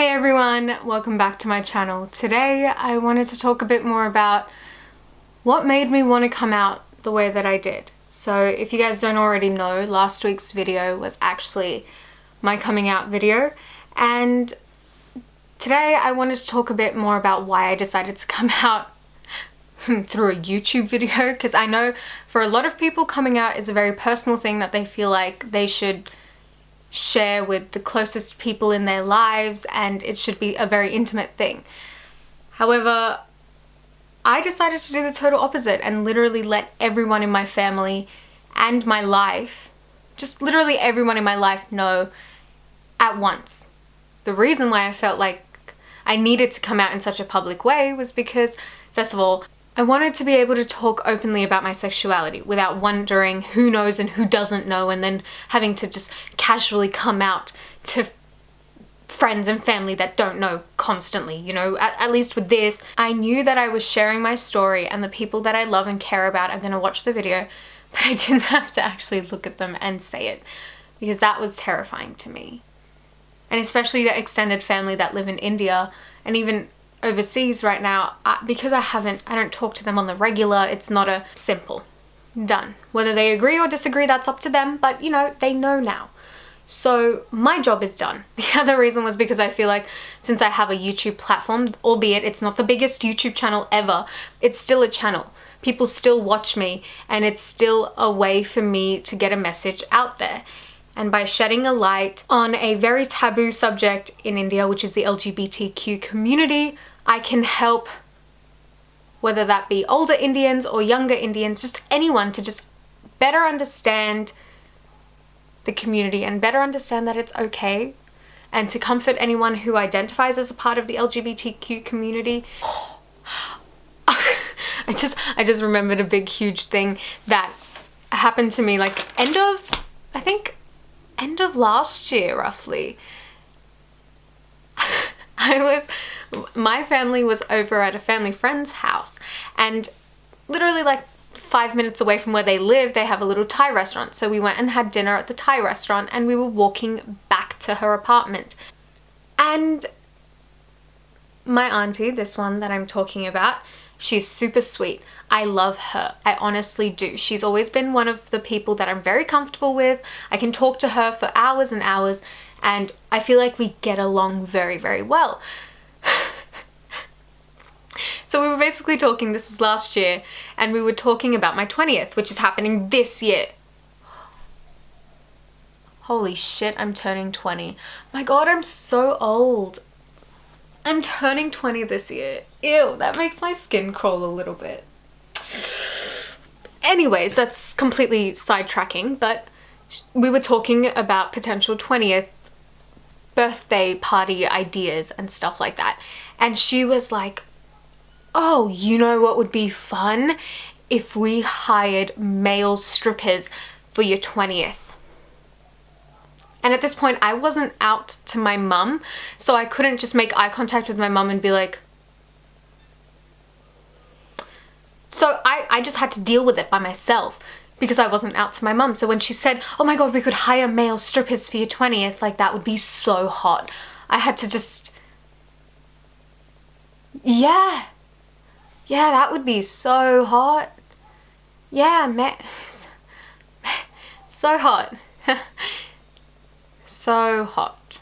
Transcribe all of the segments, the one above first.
Hey everyone, welcome back to my channel. Today I wanted to talk a bit more about what made me want to come out the way that I did. So if you guys don't already know, last week's video was actually my coming out video, and today I wanted to talk a bit more about why I decided to come out through a YouTube video, because I know for a lot of people coming out is a very personal thing that they feel like they should share with the closest people in their lives, and it should be a very intimate thing. However, I decided to do the total opposite and literally let everyone in my family and my life, just literally everyone in my life, know at once. The reason why I felt like I needed to come out in such a public way was because, first of all, I wanted to be able to talk openly about my sexuality without wondering who knows and who doesn't know, and then having to just casually come out to friends and family that don't know constantly. You know, at least with this, I knew that I was sharing my story and the people that I love and care about are going to watch the video, but I didn't have to actually look at them and say it, because that was terrifying to me. And especially to extended family that live in India and even overseas right now, because I don't talk to them on the regular. It's not a simple done. Whether they agree or disagree, that's up to them, but you know, they know now. So my job is done. The other reason was because I feel like since I have a YouTube platform, albeit it's not the biggest YouTube channel ever, it's still a channel. People still watch me, and it's still a way for me to get a message out there. And by shedding a light on a very taboo subject in India, which is the LGBTQ community, I can help, whether that be older Indians or younger Indians, just anyone, to just better understand the community and better understand that it's okay, and to comfort anyone who identifies as a part of the LGBTQ community. I just remembered a big huge thing that happened to me like end of last year roughly. My family was over at a family friend's house, and literally like 5 minutes away from where they live, they have a little Thai restaurant. So we went and had dinner at the Thai restaurant, and we were walking back to her apartment. And my auntie, this one that I'm talking about, she's super sweet. I love her. I honestly do. She's always been one of the people that I'm very comfortable with. I can talk to her for hours and hours, and I feel like we get along very, very well. So we were basically talking, this was last year, and we were talking about my 20th, which is happening this year. Holy shit, I'm turning 20. My God, I'm so old. I'm turning 20 this year. Ew, that makes my skin crawl a little bit. Anyways, that's completely sidetracking, but we were talking about potential 20th birthday party ideas and stuff like that. And she was like, oh, you know what would be fun? If we hired male strippers for your 20th. And at this point, I wasn't out to my mum, so I couldn't just make eye contact with my mum and be like... So I just had to deal with it by myself, because I wasn't out to my mum. So when she said, oh my God, we could hire male strippers for your 20th, like that would be so hot. I had to just... Yeah, that would be so hot. Yeah, so hot. So hot.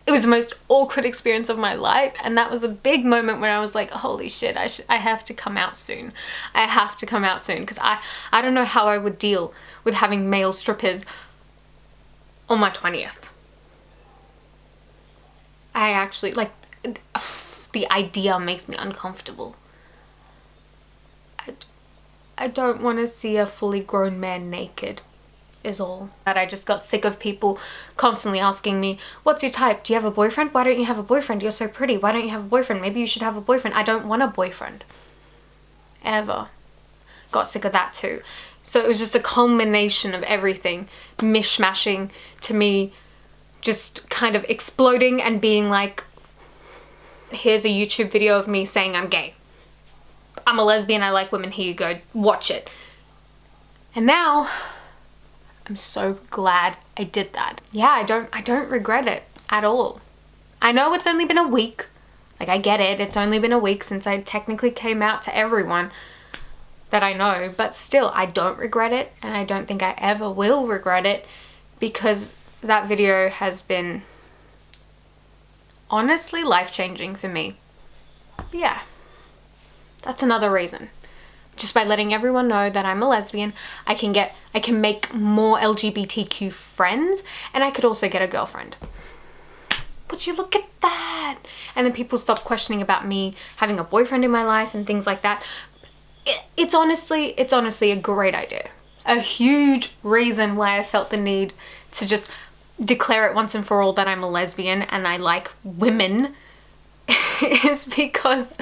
It was the most awkward experience of my life, and that was a big moment when I was like, holy shit, I have to come out soon. I have to come out soon, because I don't know how I would deal with having male strippers on my 20th. I actually, like, the idea makes me uncomfortable. I don't want to see a fully grown man naked, is all. That I just got sick of people constantly asking me, what's your type? Do you have a boyfriend? Why don't you have a boyfriend? You're so pretty. Why don't you have a boyfriend? Maybe you should have a boyfriend. I don't want a boyfriend. Ever. Got sick of that too. So it was just a culmination of everything mishmashing to me, just kind of exploding and being like, here's a YouTube video of me saying I'm gay. I'm a lesbian, I like women, here you go, watch it. And now I'm so glad I did that. Yeah, I don't regret it at all. I know it's only been a week. Like, I get it. It's only been a week since I technically came out to everyone that I know. But still, I don't regret it. And I don't think I ever will regret it, because that video has been honestly life-changing for me. But yeah, that's another reason. Just by letting everyone know that I'm a lesbian, I can make more LGBTQ friends, and I could also get a girlfriend. Would you look at that? And then people stop questioning about me having a boyfriend in my life and things like that. It's honestly a great idea. A huge reason why I felt the need to just declare it once and for all that I'm a lesbian and I like women is because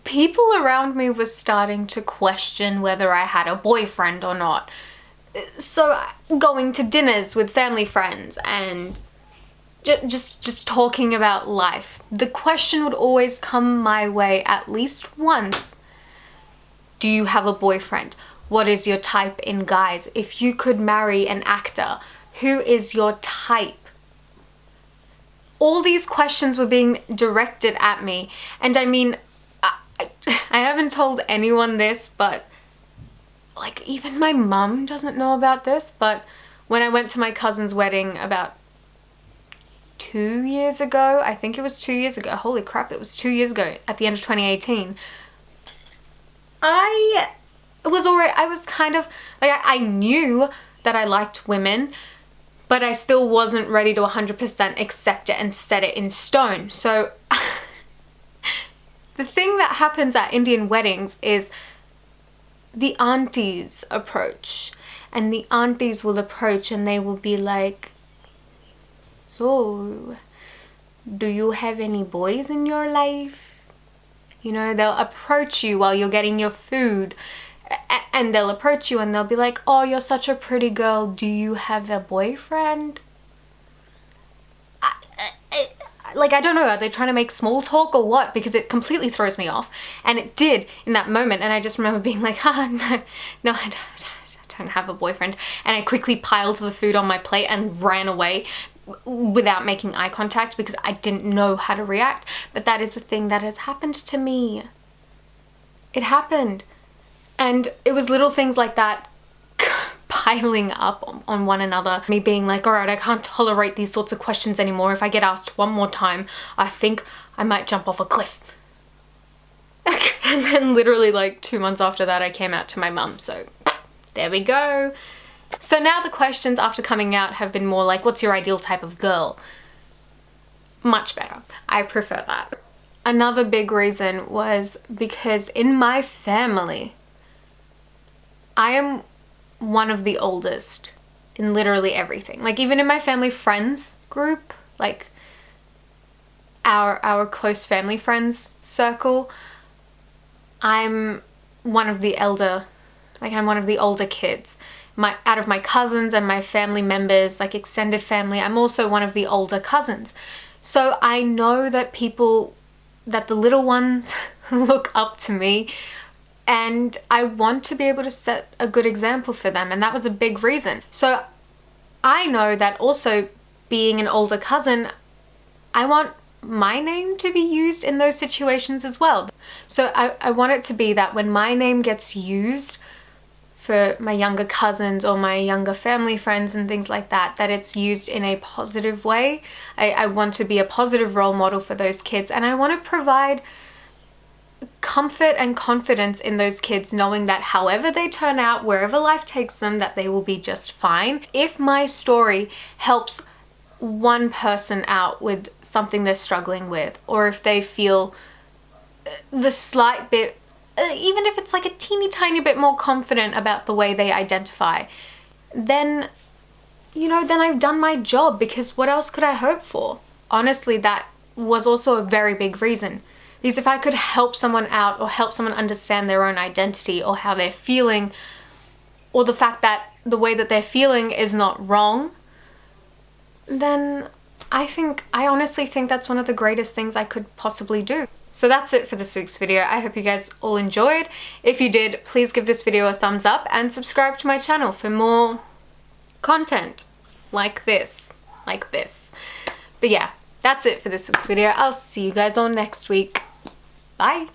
people around me were starting to question whether I had a boyfriend or not. So going to dinners with family friends and just talking about life, the question would always come my way at least once. Do you have a boyfriend? What is your type in guys? If you could marry an actor, who is your type? All these questions were being directed at me. And I mean, I haven't told anyone this, but like even my mum doesn't know about this. But when I went to my cousin's wedding about 2 years ago, I think it was 2 years ago. Holy crap, it was 2 years ago at the end of 2018. I was kind of like, I knew that I liked women, but I still wasn't ready to 100% accept it and set it in stone. So the thing that happens at Indian weddings is the aunties approach, and the aunties will approach and they will be like, so do you have any boys in your life? You know, they'll approach you while you're getting your food, and they'll approach you and they'll be like, oh, you're such a pretty girl. Do you have a boyfriend? Like, I don't know, are they trying to make small talk or what? Because it completely throws me off. And it did in that moment. And I just remember being like, no, I don't have a boyfriend. And I quickly piled the food on my plate and ran away without making eye contact because I didn't know how to react. But that is the thing that has happened to me. It happened. And it was little things like that piling up on one another. Me being like, all right, I can't tolerate these sorts of questions anymore. If I get asked one more time, I think I might jump off a cliff. And then literally like 2 months after that, I came out to my mum. So there we go. So now the questions after coming out have been more like, what's your ideal type of girl? Much better. I prefer that. Another big reason was because in my family, I am one of the oldest in literally everything. Like even in my family friends group, like our close family friends circle, I'm one of the elder, like I'm one of the older kids. Out of my cousins and my family members, like extended family, I'm also one of the older cousins. So I know that the little ones look up to me, and I want to be able to set a good example for them, and that was a big reason. So I know that also being an older cousin, I want my name to be used in those situations as well. So I want it to be that when my name gets used for my younger cousins or my younger family friends and things like that, that it's used in a positive way. I want to be a positive role model for those kids, and I want to provide comfort and confidence in those kids, knowing that however they turn out, wherever life takes them, that they will be just fine. If my story helps one person out with something they're struggling with, or if they feel the slight bit, even if it's like a teeny tiny bit more confident about the way they identify, then, you know, then I've done my job, because what else could I hope for? Honestly, that was also a very big reason. Because if I could help someone out or help someone understand their own identity or how they're feeling, or the fact that the way that they're feeling is not wrong, then I honestly think that's one of the greatest things I could possibly do. So that's it for this week's video. I hope you guys all enjoyed. If you did, please give this video a thumbs up and subscribe to my channel for more content like this. But yeah, that's it for this week's video. I'll see you guys all next week. Bye.